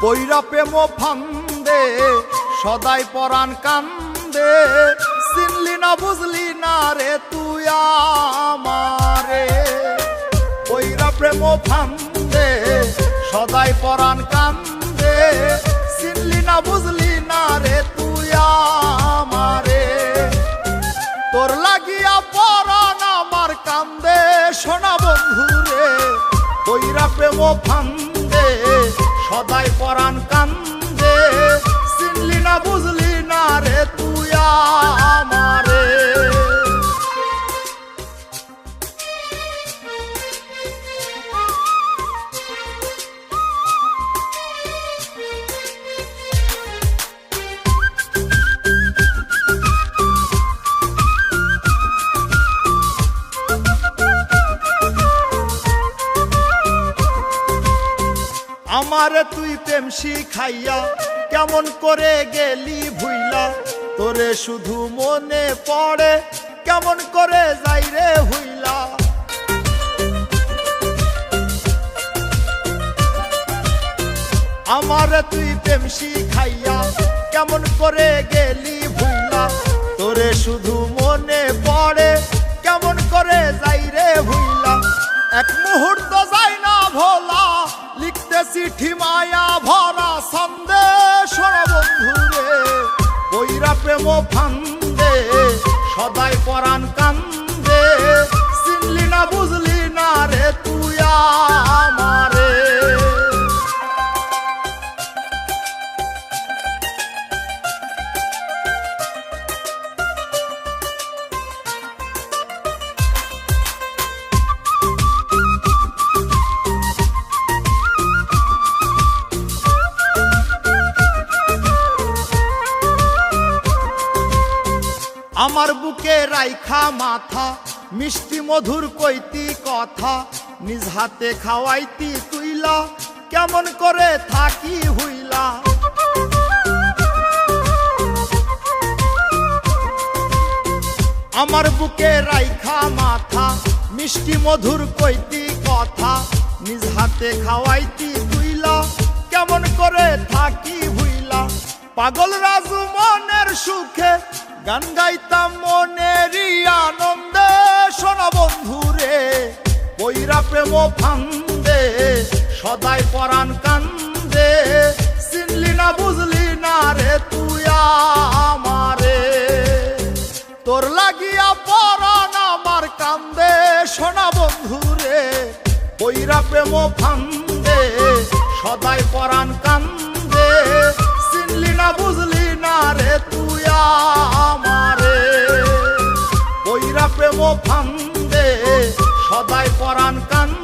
পইরা প্রেম ফান্দে সদাই পরাণ কান্দে, চিনলি না বুঝলি না রে তুই আমারে। পইরা প্রেম ফান্দে সদাই পরাণ কান্দে, চিনলি না বুঝলি না রে তুই আমারে। তোর লাগিয়া পরাণ আমার কান্দে সোনা বন্ধুরে, পইরা প্রেম ফান্দে সদাই পরাণ কান্দে, চিনলি না বুঝলি না রে তুই আমারে। আমারে তুই প্রেম শিখাইয়া কেমন করে গেলি ভুইলা, তোরে শুধু মনে পড়ে কেমন করে যাই রে হইলা। আমারে তুই প্রেম শিখাইয়া কেমন করে গেলি ভুইলা, তোরে শুধু মনে পড়ে কেমন করে যাই রে ভুইলা। এক মুহূর্ত যাই না ভোলা, লিখতে চিঠি মায়া ভরা সন্দেশ বন্ধুরে, পইরা প্রেম ফান্দে সদাই পরাণ কান্দে, চিনলি না বুঝলি না রে তুই আমারে। আমার বুকে রাইখা মাথা মিষ্টি মধুর কইতি কথা, নিজ হাতে খাওয়াইতি তুইলা কেমন করে থাকি হইলা। আমার বুকে রাইখা মাথা মিষ্টি মধুর কইতি কথা, নিজ হাতে খাওয়াইতি তুইলা কেমন করে থাকি হইলা। পাগল রাজু মনের সুখে গান গাইতাম মনেরই আনন্দে সোনা বন্ধুরে, পইরা প্রেম ফান্দে সদাই পরাণ কান্দে, চিনলি না বুঝলি না রে তুই আমারে। তোর লাগিয়া পরাণ আমার কান্দে সোনা বন্ধুরে, পইরা প্রেম ফান্দে সদাই পরাণ কান্দে, চিনলি না বুঝলি না রে তুই আমারে। পইরা প্রেম ফান্দে সদাই পরাণ কান্দে।